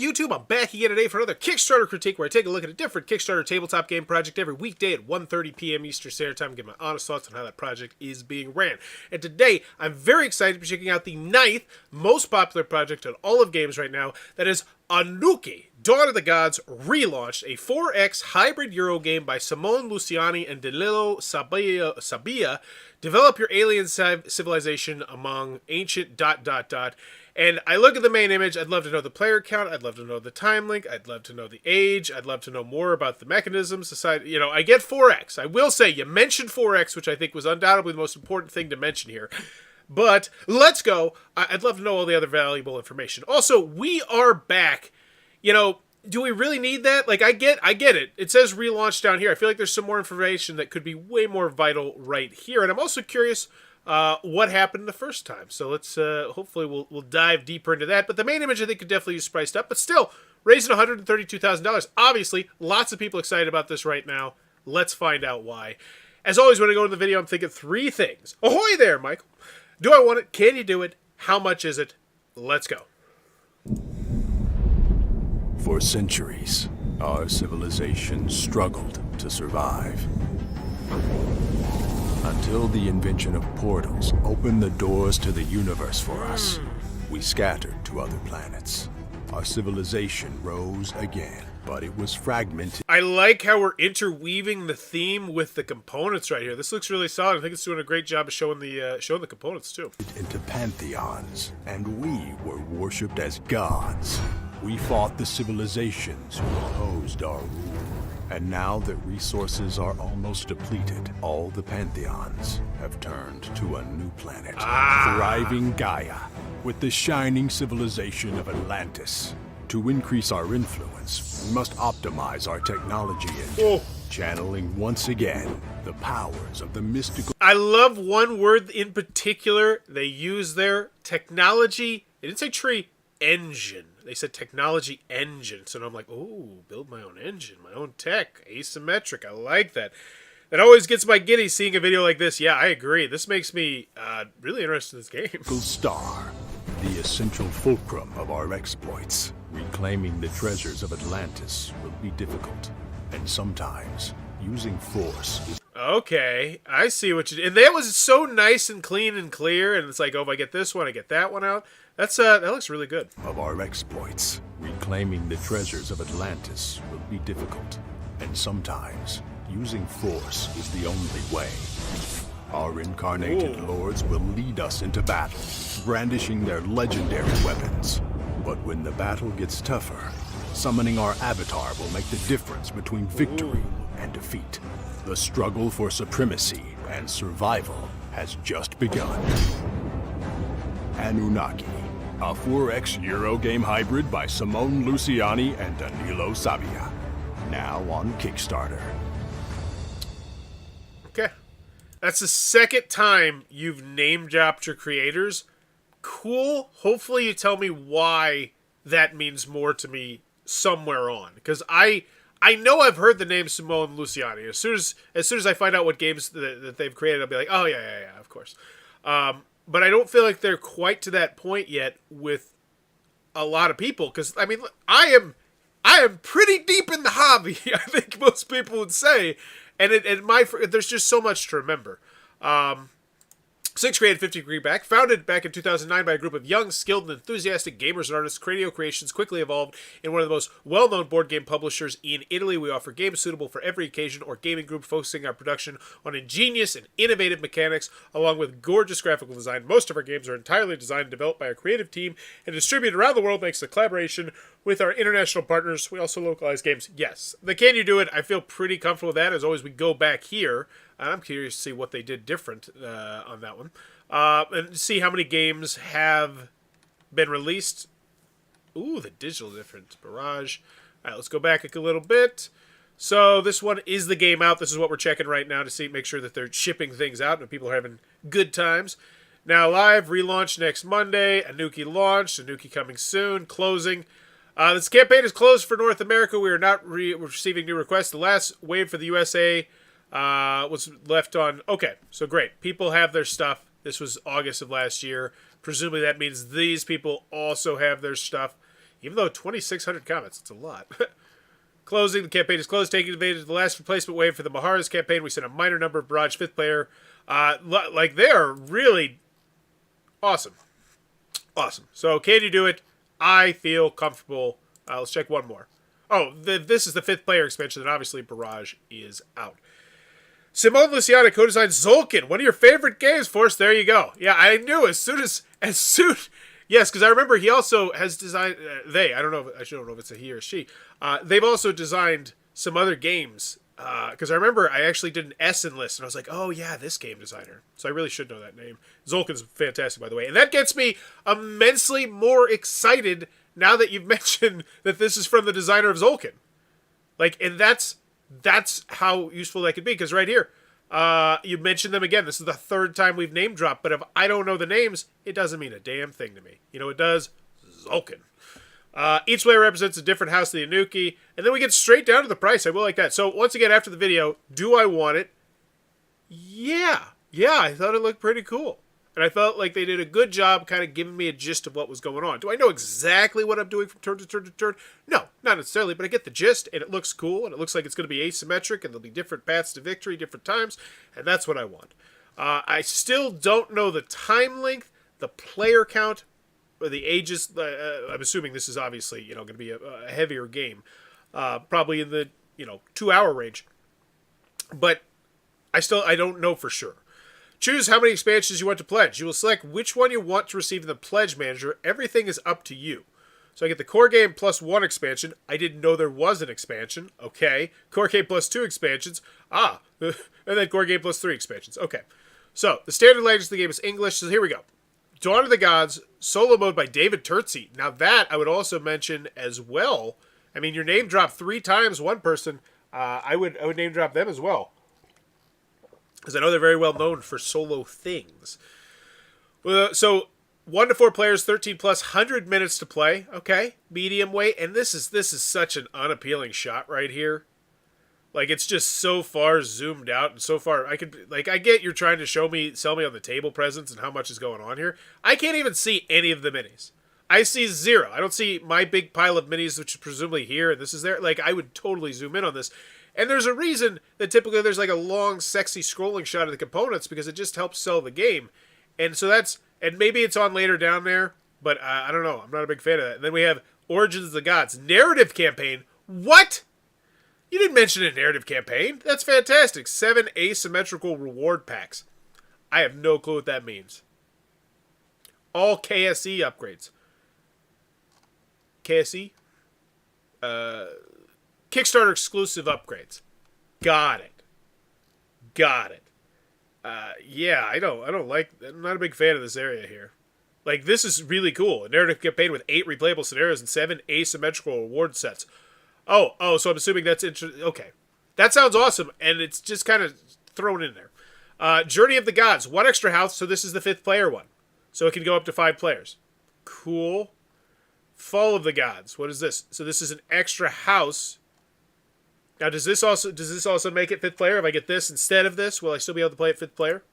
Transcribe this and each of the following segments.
YouTube? I'm back again today for another Kickstarter critique where I take a look at a different Kickstarter tabletop game project every weekday at 1:30 p.m. Eastern Standard Time to get my honest thoughts on how that project is being ran. And today, I'm very excited to be checking out the 9th most popular project in all of games right now, that is Anunnaki, Dawn of the Gods Relaunched, a 4X hybrid Eurogame by Simone, Luciani, and Danilo Sabia. Develop your alien civilization among ancient ... And I look at the main image, I'd love to know the player count, I'd love to know the time link, I'd love to know the age, I'd love to know more about the mechanisms, society. You know, I get 4X. I will say, you mentioned 4X, which I think was undoubtedly the most important thing to mention here. But let's go. I'd love to know all the other valuable information. Also, we are back. You know, do we really need that? Like, I get it. It says relaunched down here. I feel like there's some more information that could be way more vital right here. And I'm also curious what happened the first time. So let's hopefully we'll dive deeper into that. But the main image I think could definitely use spiced up. But still, raising $132,000. Obviously, lots of people excited about this right now. Let's find out why. As always, when I go into the video, I'm thinking 3 things. Ahoy there, Michael. Do I want it? Can you do it? How much is it? Let's go. For centuries, our civilization struggled to survive. Until the invention of portals opened the doors to the universe for us. We scattered to other planets. Our civilization rose again, but it was fragmented. I like how we're interweaving the theme with the components right here. This looks really solid. I think it's doing a great job of showing the components too. Into pantheons, and we were worshipped as gods. We fought the civilizations who opposed our rule. And now that resources are almost depleted, all the pantheons have turned to a new planet. Thriving Gaia, with the shining civilization of Atlantis. To increase our influence, we must optimize our technology engine, channeling once again the powers of the mystical... I love one word in particular they use there. Technology. They didn't say tree. Engine. They said technology engine. So now I'm like, oh, build my own engine, my own tech, asymmetric. I like that. That always gets my giddy seeing a video like this. Yeah, I agree. This makes me really interested in this game. Star, the essential fulcrum of our exploits. Reclaiming the treasures of Atlantis will be difficult, and sometimes using force is... Okay, I see what you did. And that was so nice and clean and clear, and it's like, oh, if I get this one, I get that one out. That's that looks really good. Of our exploits, reclaiming the treasures of Atlantis will be difficult, and sometimes using force is the only way. Our incarnated lords will lead us into battle, brandishing their legendary weapons. But when the battle gets tougher, summoning our avatar will make the difference between victory and defeat. The struggle for supremacy and survival has just begun. Anunnaki, a 4X Eurogame hybrid by Simone, Luciani, and Danilo Sabia. Now on Kickstarter. Okay. That's the second time you've name-dropped your creators. Cool. Hopefully you tell me why that means more to me somewhere on. Because I know I've heard the name Simone and Luciani. As soon as I find out what games that they've created, I'll be like, oh, yeah, of course. But I don't feel like they're quite to that point yet with a lot of people. Because, I mean, I am pretty deep in the hobby, I think most people would say. And there's just so much to remember. 6 created 50 Degree Back, founded back in 2009 by a group of young, skilled, and enthusiastic gamers and artists. Cranio Creations quickly evolved in one of the most well-known board game publishers in Italy. We offer games suitable for every occasion or gaming group, focusing our production on ingenious and innovative mechanics, along with gorgeous graphical design. Most of our games are entirely designed and developed by a creative team and distributed around the world, thanks to collaboration with our international partners. We also localize games. Yes, the Can You Do It? I feel pretty comfortable with that. As always, we go back here. I'm curious to see what they did different on that one. And see how many games have been released. Ooh, the digital difference. Barrage. All right, let's go back a little bit. So this one is the game out. This is what we're checking right now to make sure that they're shipping things out and people are having good times. Now live, relaunch next Monday. Anunnaki launched. Anunnaki coming soon. Closing. This campaign is closed for North America. We are not receiving new requests. The last wave for the USA was left on... Okay, so great. People have their stuff. This was August of last year. Presumably that means these people also have their stuff. Even though 2,600 comments, it's a lot. Closing, the campaign is closed. Taking advantage of the last replacement wave for the Mahara's campaign, we sent a minor number of barrage 5th player. Like, they're really awesome. Awesome. So, can you do it? I feel comfortable. Let's check one more. Oh, this is the 5th player expansion, and obviously Barrage is out. Simone Luciani co-designed Zolkin, one of your favorite games, Force. There you go. Yeah, I knew as soon. Yes, because I remember he also has designed, I don't know if it's a he or she. They've also designed some other games. Because I remember I actually did an Essen list, and I was like, oh yeah, this game designer. So I really should know that name. Zolkin's fantastic, by the way. And that gets me immensely more excited now that you've mentioned that this is from the designer of Zolkin. Like, and that's how useful that could be. Because right here, you mentioned them again. This is the 3rd time we've name dropped. But if I don't know the names, it doesn't mean a damn thing to me. You know, it does. Zolkin. Each player represents a different house of the Anunnaki, and then we get straight down to the price. I will like that. So once again, after the video, do I want it? Yeah, I thought it looked pretty cool, and I felt like they did a good job kind of giving me a gist of what was going on. Do I know exactly what I'm doing from turn to turn to turn? No, not necessarily, but I get the gist, and it looks cool, and it looks like it's going to be asymmetric, and there'll be different paths to victory, different times, and that's what I want. I still don't know the time length, the player count, or the ages. I'm assuming this is obviously, going to be a heavier game, probably in the 2-hour range. But I don't know for sure. Choose how many expansions you want to pledge. You will select which one you want to receive in the pledge manager. Everything is up to you. So I get the core game plus 1 expansion. I didn't know there was an expansion. Okay. Core game plus 2 expansions. And then core game plus 3 expansions. Okay. So the standard language of the game is English. So here we go. Dawn of the Gods, solo mode by David Turtzi. Now that I would also mention as well. I mean, your name dropped 3 times one person. I would name drop them as well, because I know they're very well known for solo things. So 1 to 4 players, 13 plus, 100 minutes to play. Okay, medium weight, and this is such an unappealing shot right here. Like, it's just so far zoomed out, and so far, I get you're trying to sell me on the table presence and how much is going on here. I can't even see any of the minis. I see 0. I don't see my big pile of minis, which is presumably here, and this is there. Like, I would totally zoom in on this. And there's a reason that typically there's like a long, sexy scrolling shot of the components, because it just helps sell the game. And so and maybe it's on later down there, but I don't know. I'm not a big fan of that. And then we have Origins of the Gods. Narrative campaign. What? You didn't mention a narrative campaign. That's fantastic. 7 asymmetrical reward packs. I have no clue what that means. All KSE upgrades. KSE? Kickstarter exclusive upgrades. Got it. Yeah, I'm not a big fan of this area here. Like, this is really cool. A narrative campaign with 8 replayable scenarios and 7 asymmetrical reward sets. Oh, so I'm assuming that's interesting. Okay. That sounds awesome, and it's just kind of thrown in there. Journey of the Gods, 1 extra house, so this is the 5th player one. So it can go up to 5 players. Cool. Fall of the Gods, what is this? So this is an extra house. Now, does this also make it 5th player? If I get this instead of this, will I still be able to play it 5th player?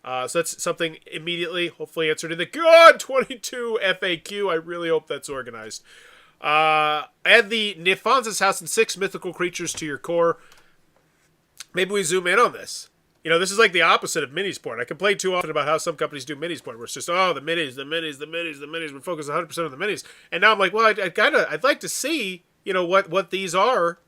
So that's something immediately, hopefully answered in the God 22 FAQ. I really hope that's organized. Add the Nifanza's house and 6 mythical creatures to your core. Maybe we zoom in on this. This is like the opposite of minis porn. I complain too often about how some companies do minis porn, where it's just, the minis. We're focused 100% on the minis. And now I'm like, well, I'd like to see, what these are.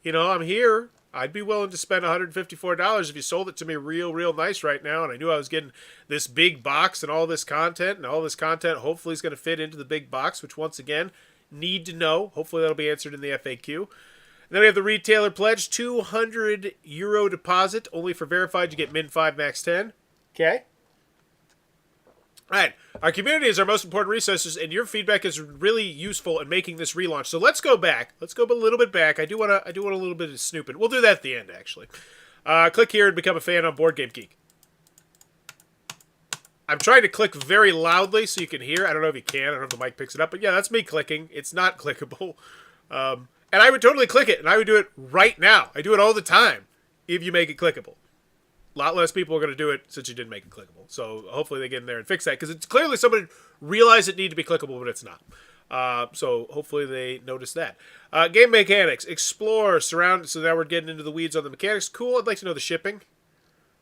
I'm here. I'd be willing to spend $154 if you sold it to me real nice right now, and I knew I was getting this big box and all this content, hopefully is going to fit into the big box, which once again, need to know. Hopefully that'll be answered in the FAQ. And then we have the retailer pledge, €200 deposit, only for verified. You get min 5, max 10. Okay. All right. Our community is our most important resources, and your feedback is really useful in making this relaunch. So let's go back. Let's go a little bit back. I do want a little bit of snooping. We'll do that at the end, actually. Click here and become a fan on Board Game Geek. I'm trying to click very loudly so you can hear. I don't know if you can. I don't know if the mic picks it up. But yeah, that's me clicking. It's not clickable. And I would totally click it. And I would do it right now. I do it all the time if you make it clickable. A lot less people are going to do it since you didn't make it clickable. So hopefully they get in there and fix that. Because it's clearly somebody realized it needed to be clickable, but it's not. So hopefully they notice that. Game mechanics. Explore, surround. So now we're getting into the weeds on the mechanics. Cool. I'd like to know the shipping.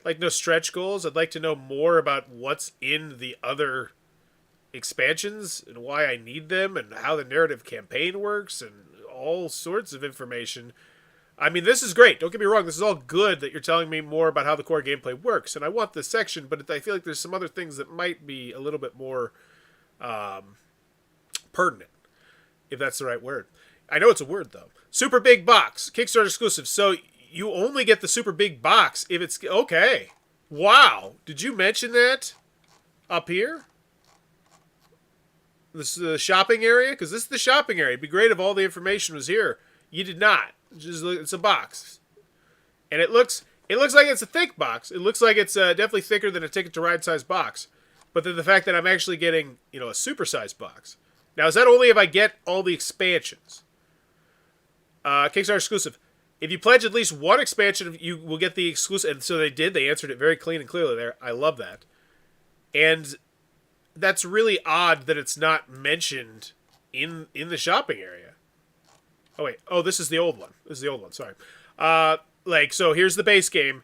I'd like to know stretch goals. I'd like to know more about what's in the other expansions and why I need them and how the narrative campaign works and all sorts of information. I mean, this is great. Don't get me wrong. This is all good that you're telling me more about how the core gameplay works, and I want this section, but I feel like there's some other things that might be a little bit more pertinent, if that's the right word. I know it's a word, though. Super big box. Kickstarter exclusive. So you only get the super big box if it's... Okay. Wow. Did you mention that up here? This is the shopping area? Because this is the shopping area. It'd be great if all the information was here. You did not. It's a box. And it looks like it's a thick box. It looks like it's definitely thicker than a Ticket to Ride size box. But then the fact that I'm actually getting, a super sized box. Now, is that only if I get all the expansions? Kickstarter exclusive. If you pledge at least one expansion, you will get the exclusive. And so they did. They answered it very clean and clearly there. I love that. And that's really odd that it's not mentioned in the shopping area. Oh, wait. Oh, this is the old one. This is the old one. Sorry. So here's the base game.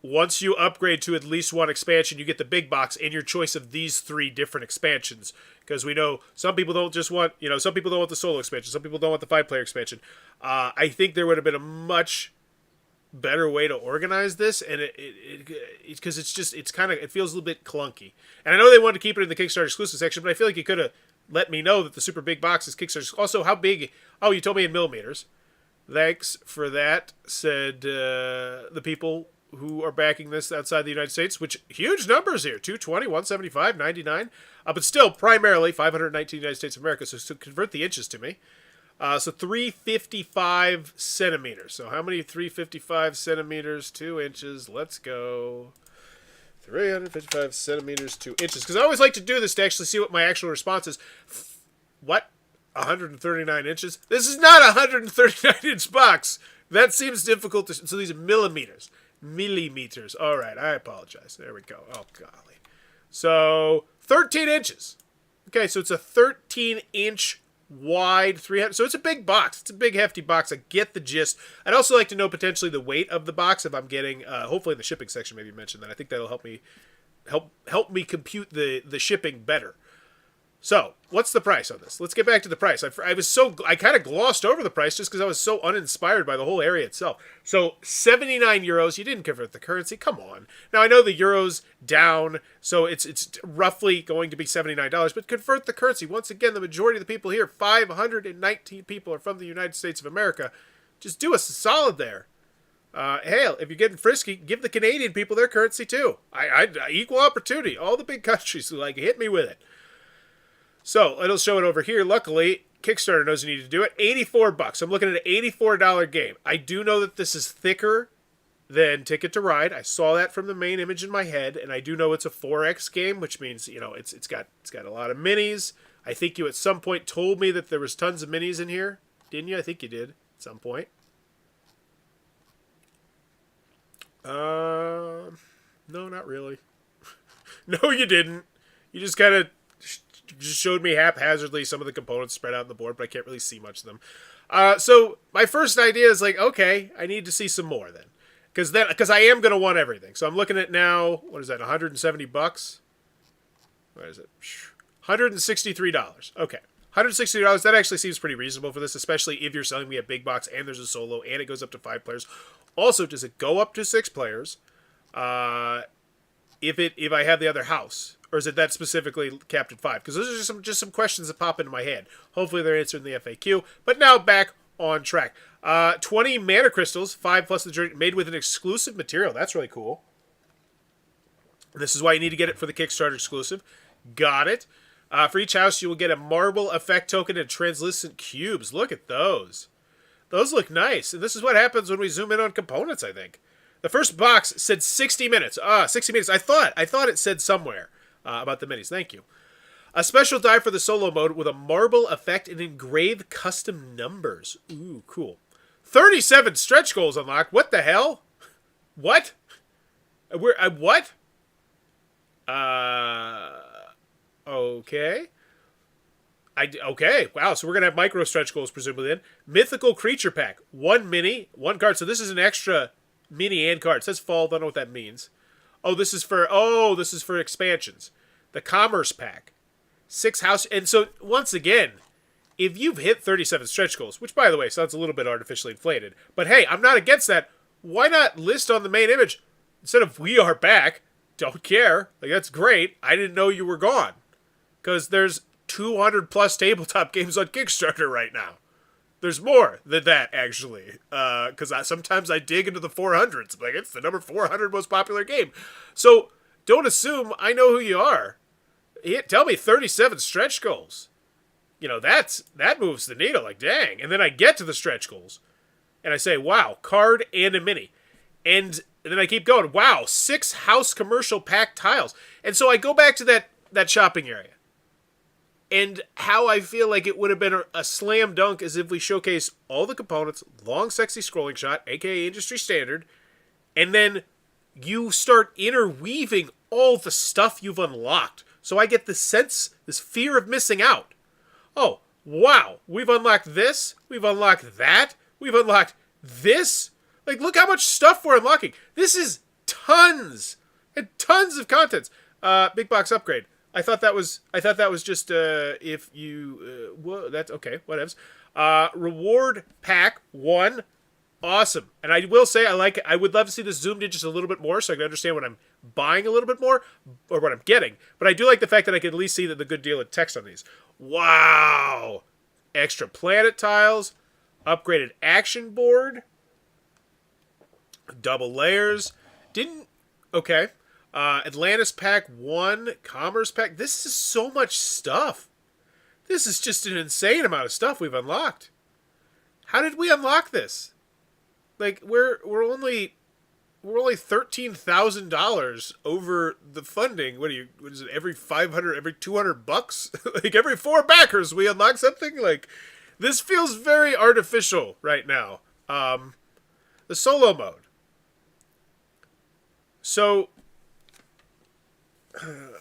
Once you upgrade to at least one expansion, you get the big box and your choice of these 3 different expansions. Because we know some people don't just want, some people don't want the solo expansion. Some people don't want the 5-player expansion. I think there would have been a much better way to organize this, and because it feels a little bit clunky. And I know they wanted to keep it in the Kickstarter exclusive section, but I feel like you could have let me know that the super big box is Kickstarter. Also, how big? Oh, you told me in millimeters. Thanks for that, said the people who are backing this outside the United States, which huge numbers here, 220, 175, 99, but still primarily 519 United States of America. So convert the inches to me. So 355 centimeters. So how many 355 centimeters, 2 inches? Let's go. 355 centimeters, 2 inches. Because I always like to do this to actually see what my actual response is. What? 139 inches? This is not a 139-inch box. That seems difficult to... So these are millimeters. Millimeters. All right, I apologize. There we go. Oh, golly. So 13 inches. Okay, so it's a 13-inch wide 300. So it's a big box. It's a big, hefty box. I get the gist. I'd also like to know potentially the weight of the box if I'm getting, hopefully in the shipping section, maybe mention that. I think that'll help me compute the shipping better. So, what's the price on this? Let's get back to the price. I kind of glossed over the price just because I was so uninspired by the whole area itself. So, 79 euros. You didn't convert the currency. Come on. Now, I know the euro's down, so it's roughly going to be $79, but convert the currency. Once again, the majority of the people here, 519 people, are from the United States of America. Just do us a solid there. Hell, if you're getting frisky, give the Canadian people their currency too. I equal opportunity. All the big countries, hit me with it. So, it'll show it over here. Luckily, Kickstarter knows you need to do it. $84. I'm looking at an $84 game. I do know that this is thicker than Ticket to Ride. I saw that from the main image in my head, and I do know it's a 4X game, which means, it's got a lot of minis. I think you at some point told me that there was tons of minis in here. Didn't you? I think you did at some point. No, not really. No, you didn't. You just kind of just showed me haphazardly some of the components spread out on the board, but I can't really see much of them. So my first idea is okay, I need to see some more then. Because I am going to want everything. So I'm looking at now, what is that, $170? What is it? $163. Okay. $160, that actually seems pretty reasonable for this, especially if you're selling me a big box and there's a solo and it goes up to 5 players. Also, does it go up to 6 players if I have the other house? Or is it that specifically capped at 5? Because those are just some questions that pop into my head. Hopefully they're answered in the FAQ. But now back on track. 20 mana crystals, 5 plus the journey, made with an exclusive material. That's really cool. This is why you need to get it for the Kickstarter exclusive. Got it. For each house, you will get a marble effect token and translucent cubes. Look at those. Those look nice. And this is what happens when we zoom in on components, I think. The first box said 60 minutes. 60 minutes. I thought it said somewhere about the minis. Thank you. A special die for the solo mode with a marble effect and engraved custom numbers. Ooh, cool. 37 stretch goals unlocked. What the hell? What? What? Okay. Okay, wow, so we're going to have micro stretch goals, presumably then. Mythical creature pack. 1 mini, 1 card. So this is an extra mini and card. It says fall, don't know what that means. This is for expansions. The commerce pack. 6 house. And so, once again, if you've hit 37 stretch goals, which, by the way, sounds a little bit artificially inflated, but hey, I'm not against that. Why not list on the main image, instead of we are back, don't care. Like, that's great. I didn't know you were gone. Because there's 200 plus tabletop games on Kickstarter right now. There's more than that, actually. Because sometimes I dig into the 400s. Like, it's the number 400 most popular game. So, don't assume I know who you are. Tell me 37 stretch goals. You know, that moves the needle. Like, dang. And then I get to the stretch goals. And I say, wow, card and a mini. And then I keep going. Wow, 6 house commercial pack tiles. And so I go back to that shopping area. And how I feel like it would have been a slam dunk is if we showcase all the components, long, sexy scrolling shot, aka industry standard, and then you start interweaving all the stuff you've unlocked. So I get the sense, this fear of missing out. Oh, wow, we've unlocked this, we've unlocked that, we've unlocked this. Like, look how much stuff we're unlocking. This is tons and tons of contents. Big box upgrade. I thought that was just if you that's okay, whatevs. Reward pack 1, awesome. And I will say I would love to see this zoomed in just a little bit more so I can understand what I'm buying a little bit more or what I'm getting. But I do like the fact that I can at least see the good deal of text on these. Wow, extra planet tiles, upgraded action board, double layers. Okay. Atlantis pack 1, commerce pack. This is so much stuff. This is just an insane amount of stuff we've unlocked. How did we unlock this? Like, we're only $13,000 over the funding. What is it? Every 500, every $200? Like, every 4 backers we unlock something. Like, this feels very artificial right now. The solo mode. So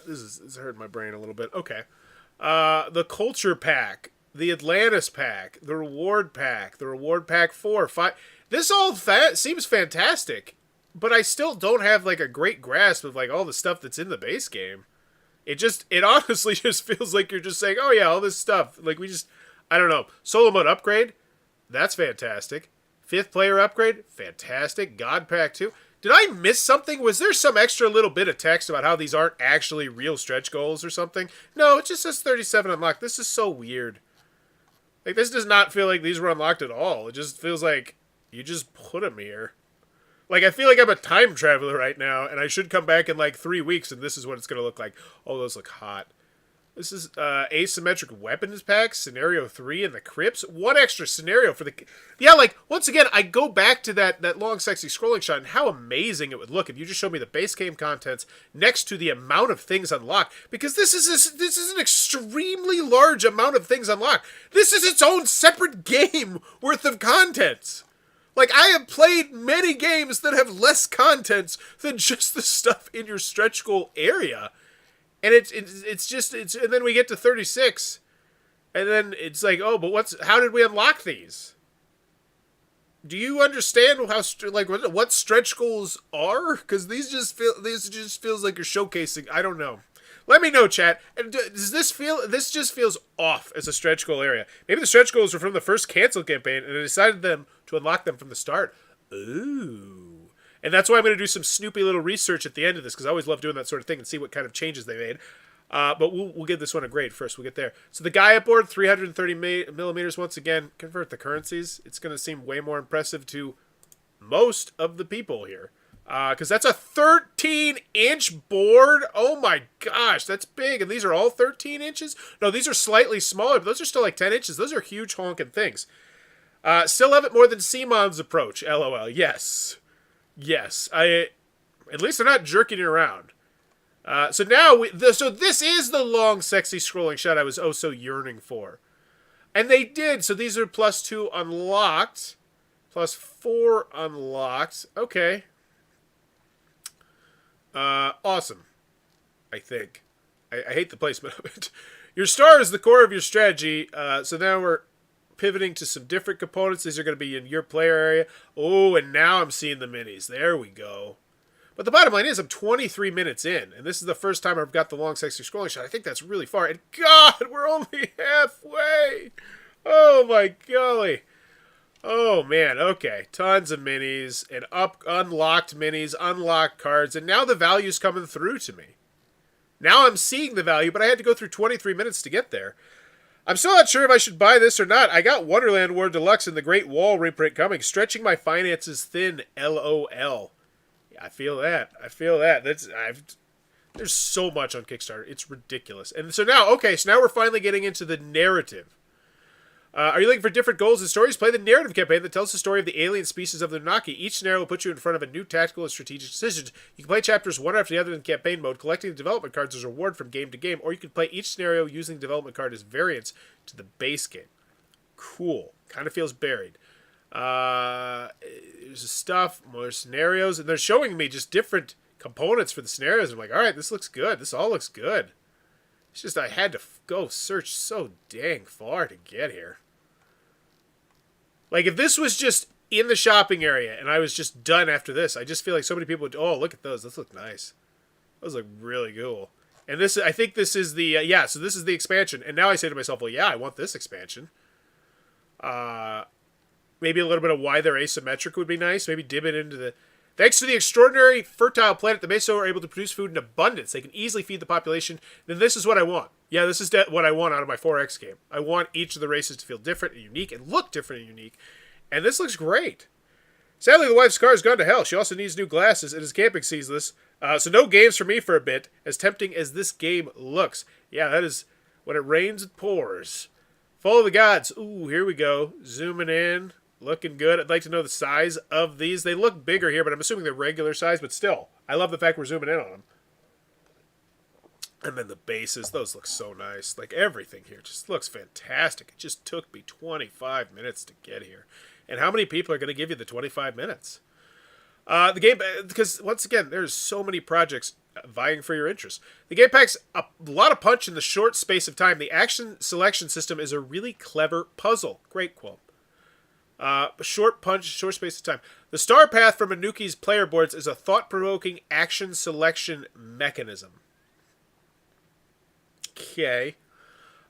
this is hurting my brain a little bit. Okay. The culture pack, the Atlantis pack, the reward pack 4, 5. This all seems fantastic, but I still don't have like a great grasp of like all the stuff that's in the base game. It honestly just feels like you're just saying, oh yeah, all this stuff. Like I don't know. Solo mode upgrade, that's fantastic. 5th player upgrade, fantastic. God pack 2. Did I miss something? Was there some extra little bit of text about how these aren't actually real stretch goals or something? No, it just says 37 unlocked. This is so weird. Like, this does not feel like these were unlocked at all. It just feels like you just put them here. Like, I feel like I'm a time traveler right now, and I should come back in like 3 weeks, and this is what it's going to look like. Oh, those look hot. This is asymmetric weapons pack, scenario 3 in the crypts. 1 extra scenario for the... Yeah, like, once again, I go back to that long, sexy scrolling shot and how amazing it would look if you just showed me the base game contents next to the amount of things unlocked. Because this is an extremely large amount of things unlocked. This is its own separate game worth of contents. Like, I have played many games that have less contents than just the stuff in your stretch goal area. And and then we get to 36, and then it's like, oh, but how did we unlock these? Do you understand what stretch goals are? Because these just feels like you're showcasing. I don't know. Let me know, chat. And does this just feels off as a stretch goal area? Maybe the stretch goals were from the first cancel campaign, and I decided to unlock them from the start. Ooh. And that's why I'm going to do some snoopy little research at the end of this, because I always love doing that sort of thing and see what kind of changes they made. But we'll give this one a grade first. We'll get there. So the Gaia Board, 330 millimeters. Once again, convert the currencies. It's going to seem way more impressive to most of the people here. Because that's a 13-inch board. Oh my gosh, that's big. And these are all 13 inches? No, these are slightly smaller, but those are still like 10 inches. Those are huge honking things. Still love it more than Simone's approach. LOL. Yes. Yes, at least they're not jerking it around. So now, so this is the long, sexy scrolling shot I was oh so yearning for. And they did, so these are +2 unlocked, +4 unlocked. Okay. Awesome, I think. I hate the placement of it. Your star is the core of your strategy. So now we're pivoting to some different components. These are going to be in your player area. Oh, and now I'm seeing the minis. There we go. But the bottom line is I'm 23 minutes in, and this is the first time I've got the long, sexy scrolling shot. I think that's really far. And God, we're only halfway. Oh, my golly. Oh, man. Okay. Tons of minis and unlocked minis, unlocked cards, and now the value's coming through to me. Now I'm seeing the value, but I had to go through 23 minutes to get there. I'm still not sure if I should buy this or not. I got Wonderland War Deluxe and the Great Wall reprint coming, stretching my finances thin, LOL. Yeah, I feel that. There's so much on Kickstarter. It's ridiculous. And so now we're finally getting into the narrative. Are you looking for different goals and stories? Play the narrative campaign that tells the story of the alien species of the Anunnaki. Each scenario will put you in front of a new tactical and strategic decisions. You can play chapters one after the other in campaign mode, collecting the development cards as a reward from game to game, or you can play each scenario using the development card as variants to the base game. Cool. Kind of feels buried. There's stuff, more scenarios, and they're showing me just different components for the scenarios. I'm like, all right, this looks good. This all looks good. It's just I had to go search so dang far to get here. Like, if this was just in the shopping area and I was just done after this, I just feel like so many people would, oh, look at those. Those look nice. Those look really cool. And this, I think this is the, so this is the expansion. And now I say to myself, well, yeah, I want this expansion. Maybe a little bit of why they're asymmetric would be nice. Maybe dip it into the... Thanks to the extraordinary fertile planet, the Meso are able to produce food in abundance. They can easily feed the population. Then this is what I want. Yeah, this is what I want out of my 4X game. I want each of the races to feel different and unique and look different and unique. And this looks great. Sadly, the wife's car has gone to hell. She also needs new glasses and is camping seasonless. So no games for me for a bit, as tempting as this game looks. Yeah, that is when it rains, it pours. Follow the gods. Ooh, here we go. Zooming in. Looking good. I'd like to know the size of these. They look bigger here, but I'm assuming they're regular size, but still. I love the fact we're zooming in on them. And then the bases. Those look so nice. Like, everything here just looks fantastic. It just took me 25 minutes to get here. And how many people are going to give you the 25 minutes? The game, because once again, there's so many projects vying for your interest. The game packs a lot of punch in the short space of time. The action selection system is a really clever puzzle. Great quote. Short punch, short space of time. The star path from Anuki's player boards is a thought-provoking action selection mechanism. Okay.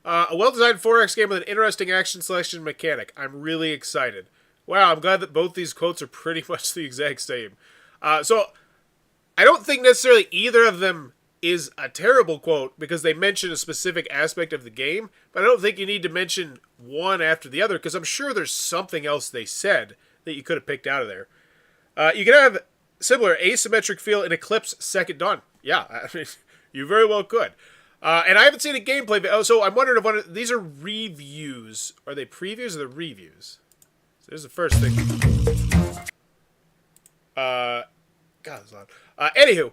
A well-designed 4X game with an interesting action selection mechanic. I'm really excited. Wow, I'm glad that both these quotes are pretty much the exact same. So, I don't think necessarily either of them is a terrible quote because they mention a specific aspect of the game, but I don't think you need to mention one after the other because I'm sure there's something else they said that you could have picked out of there. You can have similar asymmetric feel in Eclipse Second Dawn. Yeah, I mean, you very well could. And I haven't seen a gameplay. Oh, so I'm wondering if these are reviews. Are they previews or the reviews? So there's the first thing. God, that's loud. Anywho,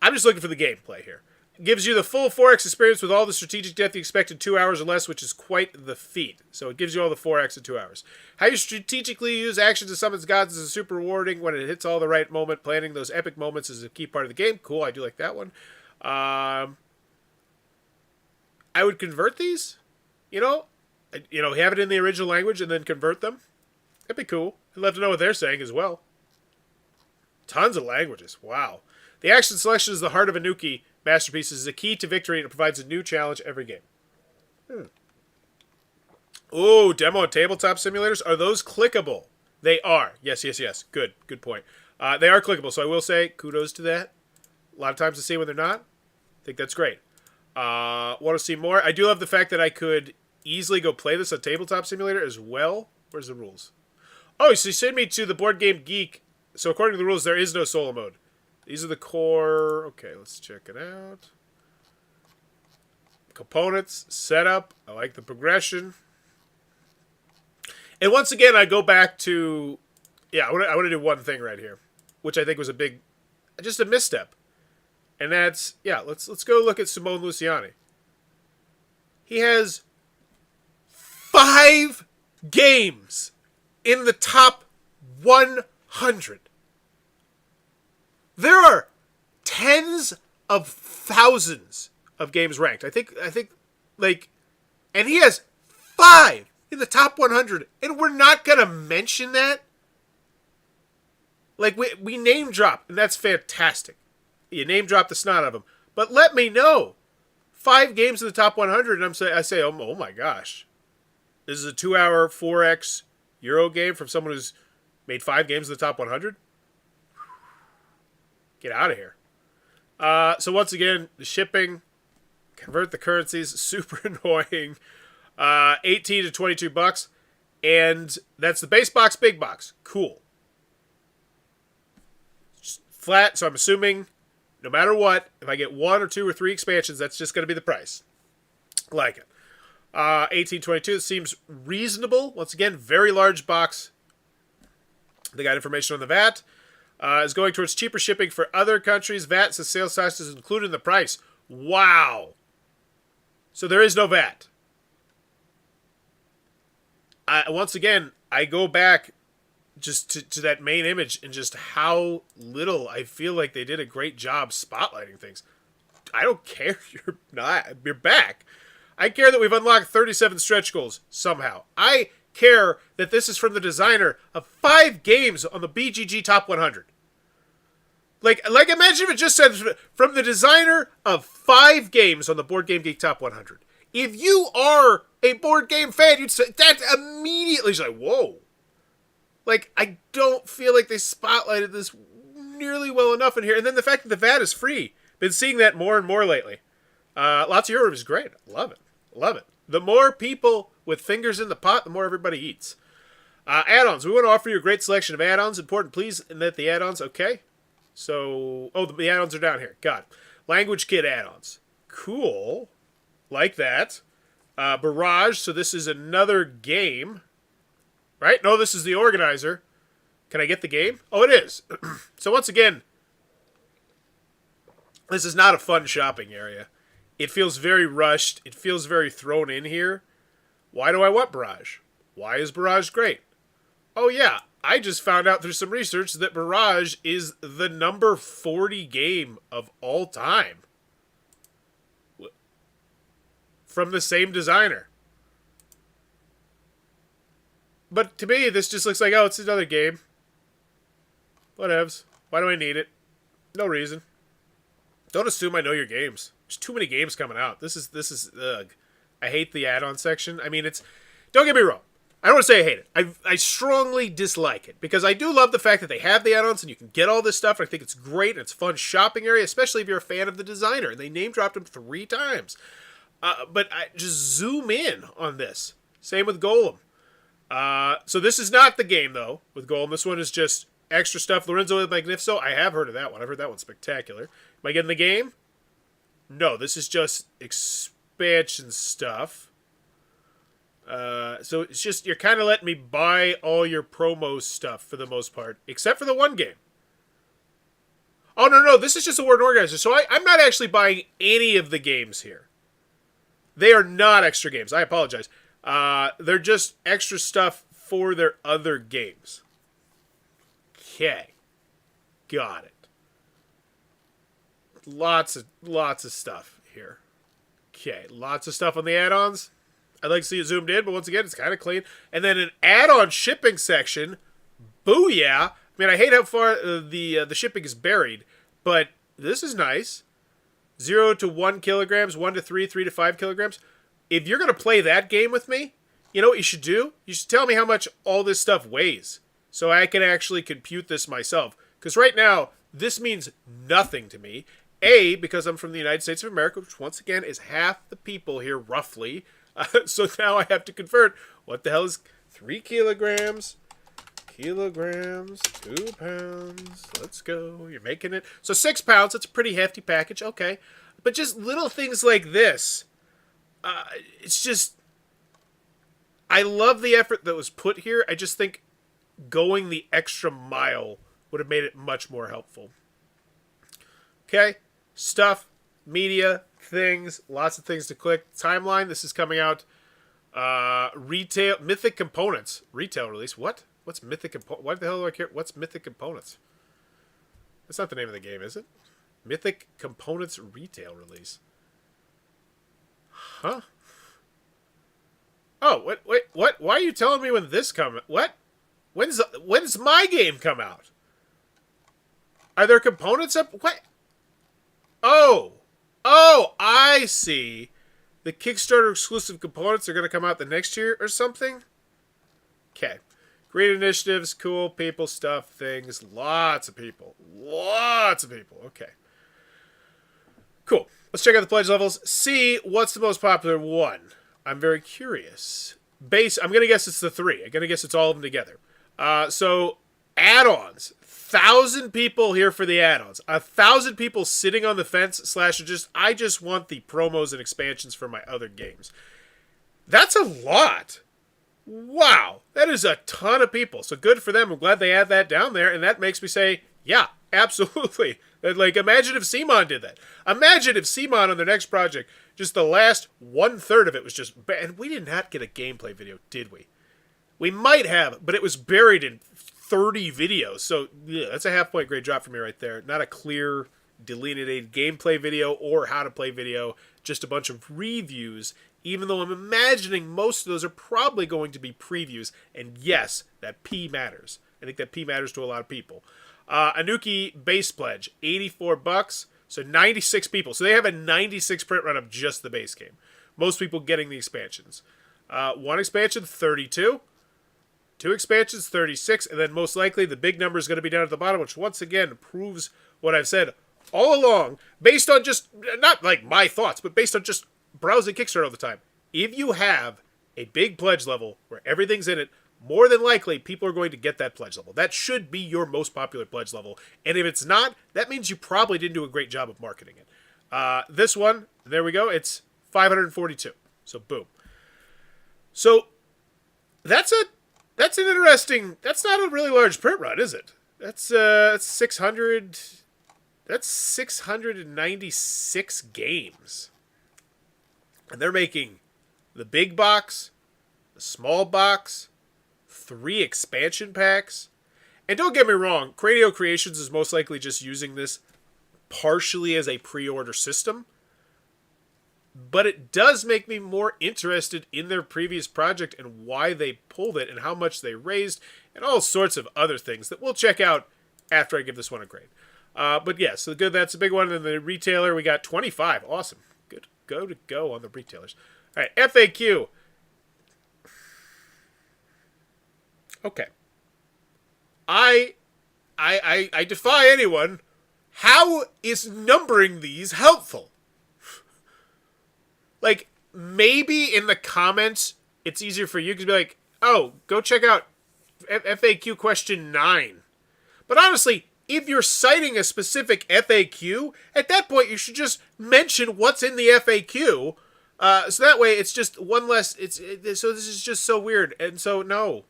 I'm just looking for the gameplay here. It gives you the full 4X experience with all the strategic depth you expect in 2 hours or less, which is quite the feat. So it gives you all the 4X in 2 hours. How you strategically use actions to summon gods is super rewarding when it hits all the right moment. Planning those epic moments is a key part of the game. Cool, I do like that one. I would convert these, have it in the original language and then convert them. That'd be cool. I'd love to know what they're saying as well. Tons of languages. Wow. The action selection is the heart of Anunnaki masterpieces, is a key to victory, and it provides a new challenge every game. Oh, demo and tabletop simulators. Are those clickable? They are. Yes. Good point. They are clickable, so I will say kudos to that. A lot of times I see when they're not. I think that's great. Want to see more? I do love the fact that I could easily go play this on Tabletop Simulator as well. Where's the rules? Oh, so you send me to the Board Game Geek. So according to the rules, there is no solo mode. These are the core. Okay, let's check it out. Components, setup. I like the progression. And once again, I go back to... Yeah, I want to do one thing right here, which I think was just a misstep. And that's, let's go look at Simone Luciani. He has 5 games in the top 100. There are tens of thousands of games ranked. I think like, and he has 5 in the top 100, and we're not gonna mention that. Like, we name drop, and that's fantastic. You name drop the snot of them, but let me know 5 games in the top 100, and I say, oh my gosh, this is a 2-hour 4X Euro game from someone who's made 5 games in the top 100. Get out of here. So once again, the shipping, convert the currencies, super annoying. 18 to $22, and that's the base box, big box. Cool. Just flat, so I'm assuming no matter what, if I get 1 or 2 or 3 expansions, that's just going to be the price. Like it. 1822 seems reasonable. Once again, very large box. They got information on the VAT. Is going towards cheaper shipping for other countries. VAT says sales tax is included in the price. Wow. So there is no VAT. Once again, I go back just to that main image and just how little I feel like they did a great job spotlighting things. I don't care you're back. I care that we've unlocked 37 stretch goals somehow. I care that this is from the designer of 5 games on the BGG Top 100. Like imagine if it just said from the designer of 5 games on the Board Game Geek Top 100. If you are a board game fan, you'd say that immediately. It's like, whoa. Like, I don't feel like they spotlighted this nearly well enough in here. And then the fact that the VAT is free. Been seeing that more and more lately. Lots of Europe is great. Love it. Love it. The more people with fingers in the pot, the more everybody eats. Add-ons. We want to offer you a great selection of add-ons. Important, please, and that the add-ons, okay. So, the add-ons are down here. Got it. Language kit add-ons. Cool. Like that. Barrage, so this is another game. Right? No, this is the organizer. Can I get the game? Oh, it is. So once again, this is not a fun shopping area. It feels very rushed. It feels very thrown in here. Why do I want Barrage? Why is Barrage great? Oh yeah, I just found out through some research that Barrage is the number 40 game of all time. From the same designer. But to me, this just looks like, oh, it's another game. Whatevs. Why do I need it? No reason. Don't assume I know your games. There's too many games coming out. This is ugh. I hate the add-on section. I mean, don't get me wrong. I don't want to say I hate it. I strongly dislike it. Because I do love the fact that they have the add-ons and you can get all this stuff. And I think it's great and it's a fun shopping area. Especially if you're a fan of the designer. And they name-dropped him 3 times. But I just zoom in on this. Same with Golem. So this is not the game, though, with Golem. This one is just extra stuff. Lorenzo the Magnifico, I have heard of that one. I've heard that one's spectacular. Am I getting the game? No, this is just expansion stuff. So it's just, you're kind of letting me buy all your promo stuff for the most part. Except for the one game. Oh, no, this is just a word organizer. So I'm not actually buying any of the games here. They are not extra games. I apologize. They're just extra stuff for their other games. Okay. Got it. Lots of stuff here. Okay. Lots of stuff on the add-ons. I'd like to see it zoomed in, but once again, it's kind of clean. And then an add-on shipping section. Booyah. I mean, I hate how far the shipping is buried, but this is nice. 0 to 1 kilograms, 1 to 3, 3 to 5 kilograms. If you're going to play that game with me, you know what you should do? You should tell me how much all this stuff weighs so I can actually compute this myself. Because right now, this means nothing to me. A, because I'm from the United States of America, which once again is half the people here, roughly. So now I have to convert. What the hell is 3 kilograms? Kilograms, 2 pounds. Let's go. You're making it. So 6 pounds. That's a pretty hefty package. Okay. But just little things like this. It's just... I love the effort that was put here. I just think going the extra mile would have made it much more helpful. Okay. Stuff. Media. Things. Lots of things to click. Timeline. This is coming out. Retail. Mythic Components. Retail release. What? What's Mythic? Why the hell do I care? What's Mythic Components? That's not the name of the game, is it? Mythic Components retail release. Huh? Oh, what? Why are you telling me when this come? What? When's my game come out? Are there components up? What? Oh, I see. The Kickstarter exclusive components are going to come out the next year or something. Okay, great initiatives, cool people, stuff, things, lots of people. Okay, cool. Let's check out the pledge levels. See what's the most popular one. I'm very curious. Base, I'm going to guess it's the 3. I'm going to guess it's all of them together. So, add-ons. 1,000 people here for the add-ons. 1,000 people sitting on the fence / I just want the promos and expansions for my other games. That's a lot. Wow. That is a ton of people. So good for them. I'm glad they add that down there. And that makes me say, yeah, absolutely. Like, imagine if Simone did that. Imagine if Simone on their next project, just the last 1/3 of it was just... And we did not get a gameplay video, did we? We might have, but it was buried in 30 videos. So, yeah, that's a half-point grade drop for me right there. Not a clear, delineated gameplay video or how to play video. Just a bunch of reviews, even though I'm imagining most of those are probably going to be previews. And yes, that P matters. I think that P matters to a lot of people. Anunnaki base pledge, $84. So 96 people. So they have a 96 print run of just the base game. Most people getting the expansions. One expansion, 32. 2 expansions, 36. And then most likely the big number is going to be down at the bottom, which once again proves what I've said all along, based on just, not like my thoughts, but based on just browsing Kickstarter all the time. If you have a big pledge level where everything's in it, more than likely, people are going to get that pledge level. That should be your most popular pledge level. And if it's not, that means you probably didn't do a great job of marketing it. This one, there we go. It's 542. So, boom. So, that's an interesting... That's not a really large print run, is it? That's 600... That's 696 games. And they're making the big box, the small box... 3 expansion packs. And don't get me wrong, Cranio Creations is most likely just using this partially as a pre-order system. But it does make me more interested in their previous project and why they pulled it and how much they raised and all sorts of other things that we'll check out after I give this one a grade. But yeah, so good, that's a big one. And the retailer, we got 25. Awesome. Good. Go on the retailers. All right, FAQ. Okay. I defy anyone. How is numbering these helpful? Like, maybe in the comments, it's easier for you to be like, oh, go check out FAQ question 9. But honestly, if you're citing a specific FAQ, at that point you should just mention what's in the FAQ. So that way it's just one less... So this is just so weird. And so, no,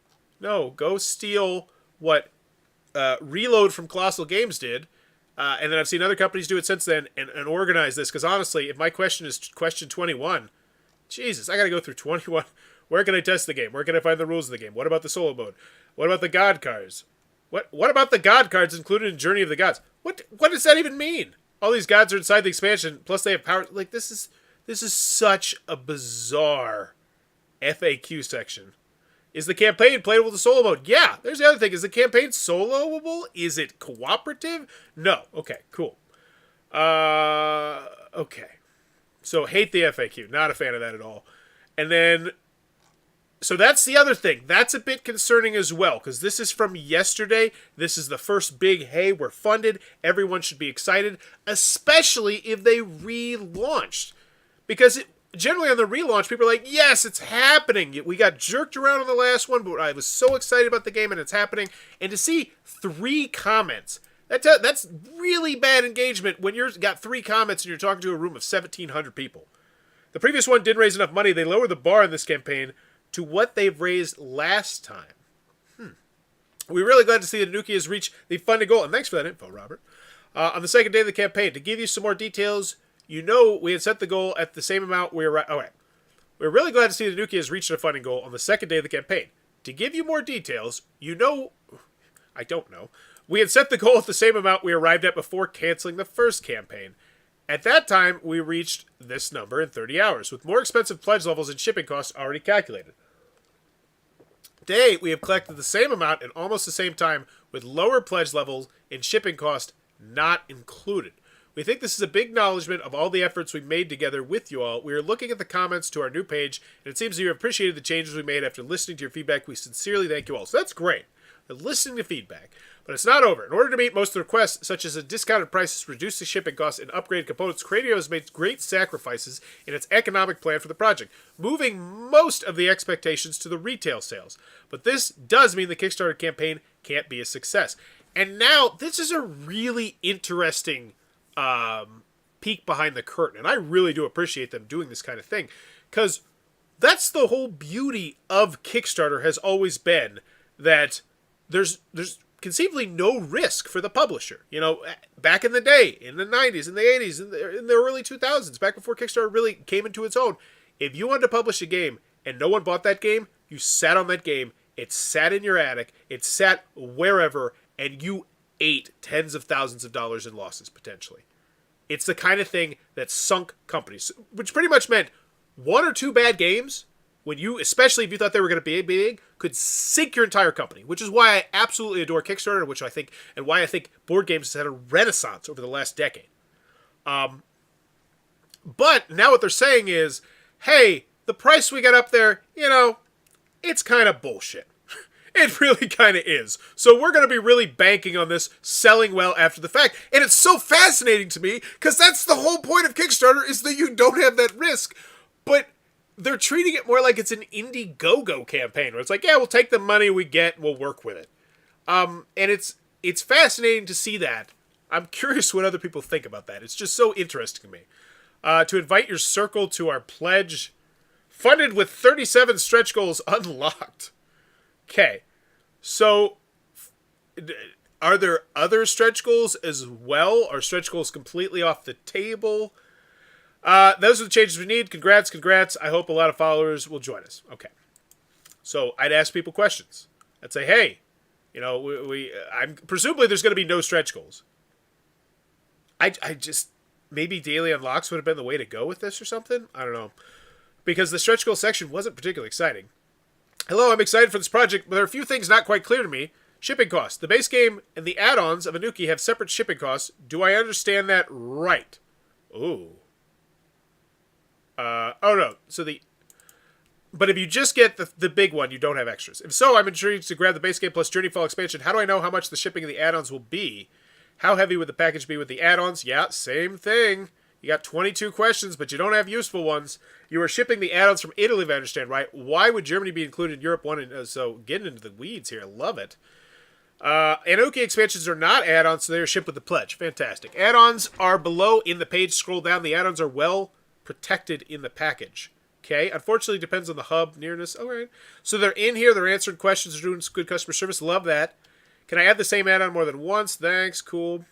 go steal what Reload from Colossal Games did. And then I've seen other companies do it since then and organize this. Because honestly, if my question is question 21, Jesus, I got to go through 21. Where can I test the game? Where can I find the rules of the game? What about the solo mode? What about the God cards? What about the God cards included in Journey of the Gods? What does that even mean? All these gods are inside the expansion, plus they have power. Like, this is such a bizarre FAQ section. Is the campaign playable with the solo mode? Yeah. There's the other thing. Is the campaign soloable? Is it cooperative? No. Okay, cool. Okay. So, hate the FAQ. Not a fan of that at all. And then, so that's the other thing. That's a bit concerning as well, because this is from yesterday. This is the first big, hey, we're funded. Everyone should be excited, especially if they relaunched. Because generally on the relaunch, people are like, yes, it's happening. We got jerked around on the last one, but I was so excited about the game and it's happening. And to see 3 comments, that's really bad engagement when you've got 3 comments and you're talking to a room of 1,700 people. The previous one didn't raise enough money. They lowered the bar in this campaign to what they've raised last time. We're really glad to see that Anunnaki has reached the funding goal. And thanks for that info, Robert. On the second day of the campaign, to give you some more details, you know we had set the goal at the same amount we were at. Okay. We're really glad to see that Anunnaki has reached a funding goal on the second day of the campaign. To give you more details, you know... I don't know. We had set the goal at the same amount we arrived at before canceling the first campaign. At that time, we reached this number in 30 hours, with more expensive pledge levels and shipping costs already calculated. Today, we have collected the same amount in almost the same time, with lower pledge levels and shipping cost not included. We think this is a big acknowledgement of all the efforts we made together with you all. We are looking at the comments to our new page, and it seems that you have appreciated the changes we made after listening to your feedback. We sincerely thank you all. So that's great. They're listening to feedback. But it's not over. In order to meet most of the requests, such as a discounted prices, reduce the shipping costs, and upgrade components, Cranio has made great sacrifices in its economic plan for the project, moving most of the expectations to the retail sales. But this does mean the Kickstarter campaign can't be a success. And now, this is a really interesting peek behind the curtain, and I really do appreciate them doing this kind of thing, because that's the whole beauty of Kickstarter has always been, that there's conceivably no risk for the publisher. You know, back in the day, in the 90s, in the 80s, in the early 2000s, back before Kickstarter really came into its own, if you wanted to publish a game and no one bought that game, you sat on that game, it sat in your attic, it sat wherever, and you ate tens of thousands of dollars in losses, potentially. It's the kind of thing that sunk companies, which pretty much meant one or two bad games, when you, especially if you thought they were going to be big, could sink your entire company, which is why I absolutely adore Kickstarter, and why I think board games has had a renaissance over the last decade. But now what they're saying is, hey, the price we got up there, you know, it's kind of bullshit. It really kind of is. So we're going to be really banking on this selling well after the fact. And it's so fascinating to me, because that's the whole point of Kickstarter, is that you don't have that risk. But they're treating it more like it's an Indiegogo campaign, where it's like, yeah, we'll take the money we get, we'll work with it. And it's fascinating to see that. I'm curious what other people think about that. It's just so interesting to me. To invite your circle to our pledge, funded with 37 stretch goals unlocked. Okay, so are there other stretch goals as well? Are stretch goals completely off the table? Those are the changes we need. Congrats. I hope a lot of followers will join us. Okay, so I'd ask people questions. I'd say, hey, you know, I'm presumably there's going to be no stretch goals. I just, maybe daily unlocks would have been the way to go with this or something. I don't know, because the stretch goal section wasn't particularly exciting. Hello, I'm excited for this project, but there are a few things not quite clear to me. Shipping costs. The base game and the add-ons of Anunnaki have separate shipping costs. Do I understand that right? Ooh. Oh no. But if you just get the big one, you don't have extras. If so, I'm intrigued to grab the base game plus Journeyfall expansion. How do I know how much the shipping of the add-ons will be? How heavy would the package be with the add-ons? Yeah, same thing. You got 22 questions, but you don't have useful ones. You are shipping the add-ons from Italy, if I understand right. Why would Germany be included in Europe 1? So getting into the weeds here. Love it. Anunnaki expansions are not add-ons, so they are shipped with the pledge. Fantastic. Add-ons are below in the page. Scroll down. The add-ons are well protected in the package. Okay. Unfortunately, it depends on the hub nearness. All right. So they're in here. They're answering questions. They're doing good customer service. Love that. Can I add the same add-on more than once? Thanks. Cool.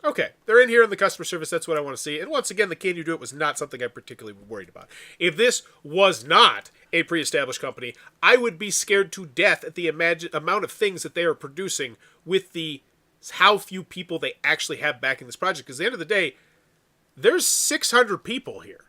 Okay, they're in here in the customer service. That's what I want to see. And once again, the can you do it was not something I'm particularly worried about. If this was not a pre-established company, I would be scared to death at the amount of things that they are producing with the how few people they actually have backing this project. Because at the end of the day, there's 600 people here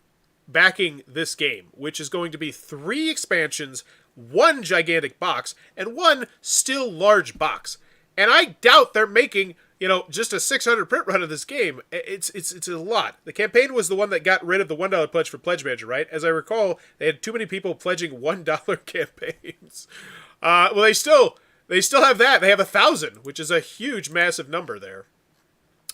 backing this game, which is going to be 3 expansions, 1 gigantic box, and 1 still large box. And I doubt they're making, you know, just a 600 print run of this game. It's a lot. The campaign was the one that got rid of the $1 pledge for Pledge Manager, right? As I recall, they had too many people pledging $1 campaigns. Well, they still have that. They have 1,000, which is a huge, massive number there.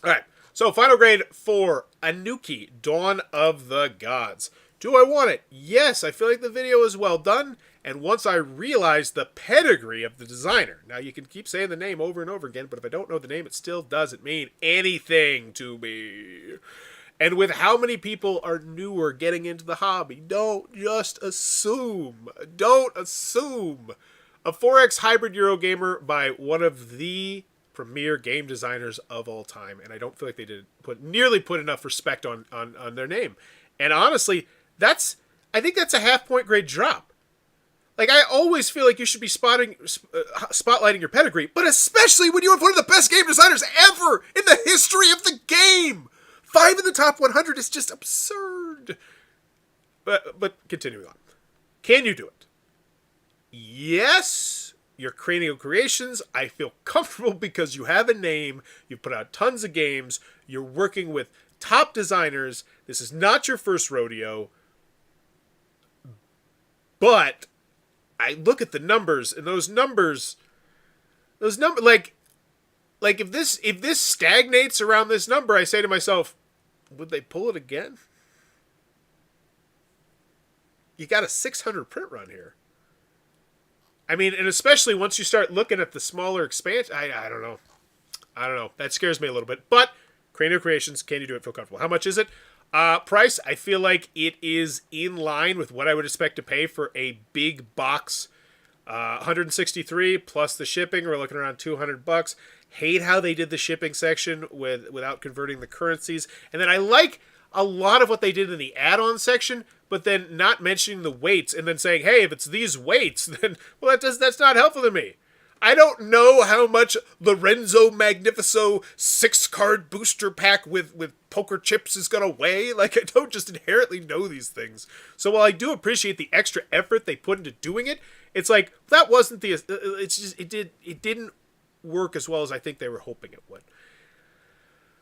All right. So final grade for Anunnaki, Dawn of the Gods. Do I want it? Yes, I feel like the video is well done. And once I realized the pedigree of the designer, now you can keep saying the name over and over again, but if I don't know the name, it still doesn't mean anything to me. And with how many people are newer getting into the hobby, don't just assume. Don't assume. A 4X hybrid Eurogamer by one of the premier game designers of all time, and I don't feel like they did nearly put enough respect on their name. And honestly, I think that's a half-point grade drop. Like, I always feel like you should be spotlighting your pedigree, but especially when you have one of the best game designers ever in the history of the game. 5 in the top 100 is just absurd. But continuing on. Can you do it? Yes. Your Cranio creations, I feel comfortable because you have a name, you put out tons of games, you're working with top designers, this is not your first rodeo. But I look at the numbers, and those numbers, like if this stagnates around this number, I say to myself, would they pull it again? You got a 600 print run here. I mean, and especially once you start looking at the smaller expansion, I don't know. I don't know. That scares me a little bit. But Cranio Creations, can you do it? Feel comfortable? How much is it? Price, I feel like it is in line with what I would expect to pay for a big box. 163 plus the shipping. We're looking around $200. Hate how they did the shipping section without converting the currencies. And then I like a lot of what they did in the add-on section, but then not mentioning the weights and then saying, hey, if it's these weights, then, well, that's not helpful to me. I don't know how much Lorenzo Magnifico 6-card booster pack with poker chips is going to weigh. Like, I don't just inherently know these things. So while I do appreciate the extra effort they put into doing it, it's like, that wasn't the, it's just, it didn't work as well as I think they were hoping it would.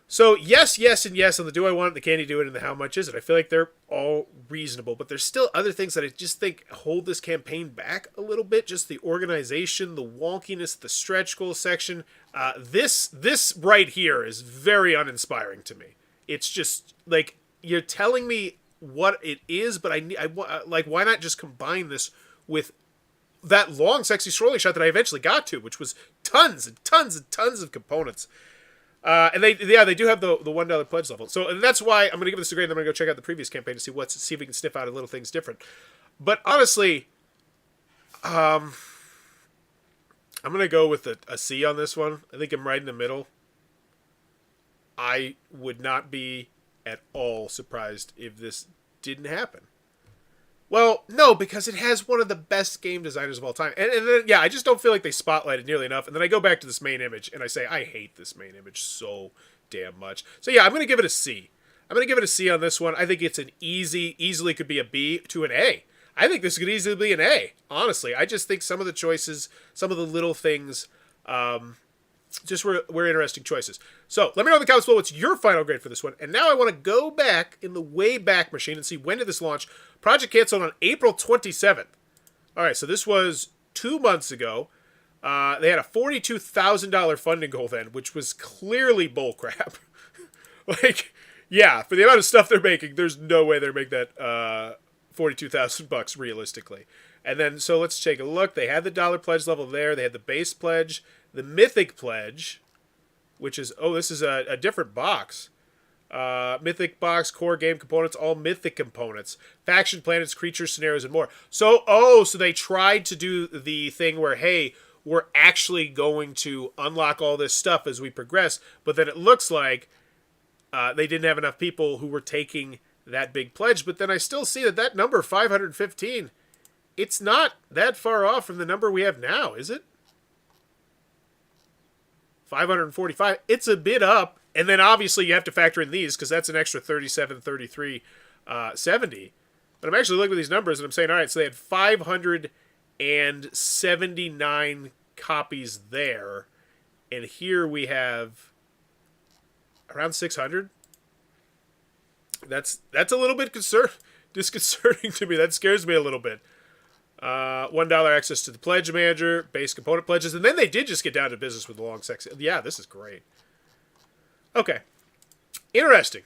So yes, and yes on the do I want it, the can you do it, and the how much is it. I feel like they're all reasonable, but there's still other things that I just think hold this campaign back a little bit. Just the organization, the wonkiness, the stretch goal section. This right here is very uninspiring to me. It's just like you're telling me what it is, but I like, why not just combine this with that long, sexy scrolling shot that I eventually got to, which was tons and tons and tons of components. And they do have the $1 pledge level. So that's why I'm going to give this a grade, and I'm going to go check out the previous campaign to see if we can sniff out a little things different. But honestly, I'm going to go with a C on this one. I think I'm right in the middle. I would not be at all surprised if this didn't happen. Well, no, because it has one of the best game designers of all time. And then, yeah, I just don't feel like they spotlighted nearly enough. And then I go back to this main image, and I say, I hate this main image so damn much. So, yeah, I'm going to give it a C. I'm going to give it a C on this one. I think it's an easily could be a B to an A. I think this could easily be an A, honestly. I just think some of the choices, some of the little things, just were interesting choices. So, let me know in the comments below what's your final grade for this one. And now I want to go back in the way back machine and see when did this launch. Project canceled on April 27th. All right, so this was 2 months ago. They had a $42,000 funding goal then, which was clearly bullcrap. Like, yeah, for the amount of stuff they're making, there's no way they're making that $42,000 realistically. And then, so let's take a look. They had the dollar pledge level there. They had the base pledge, the mythic pledge, which is, oh, this is a different box. Mythic box, core game components, all mythic components, faction planets, creatures, scenarios, and more. So, so they tried to do the thing where, hey, we're actually going to unlock all this stuff as we progress, but then it looks like they didn't have enough people who were taking that big pledge. But then I still see that number 515, it's not that far off from the number we have now, is it? 545. It's a bit up. And then obviously you have to factor in these because that's an extra 37, 33, 70. But I'm actually looking at these numbers and I'm saying, all right, so they had 579 copies there. And here we have around 600. That's a little bit disconcerting to me. That scares me a little bit. $1 access to the pledge manager, base component pledges. And then they did just get down to business with the long section. Yeah, this is great. Okay. Interesting.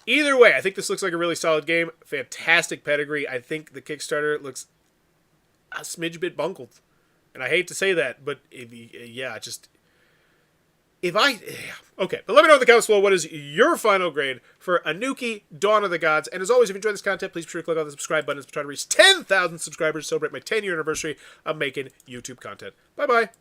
Either way, I think this looks like a really solid game. Fantastic pedigree. I think the Kickstarter looks a smidge bit bungled. And I hate to say that, but yeah, just... Okay, but let me know in the comments below what is your final grade for Anunnaki, Dawn of the Gods. And as always, if you enjoyed this content, please be sure to click on the subscribe button to try to reach 10,000 subscribers to celebrate my 10-year anniversary of making YouTube content. Bye-bye.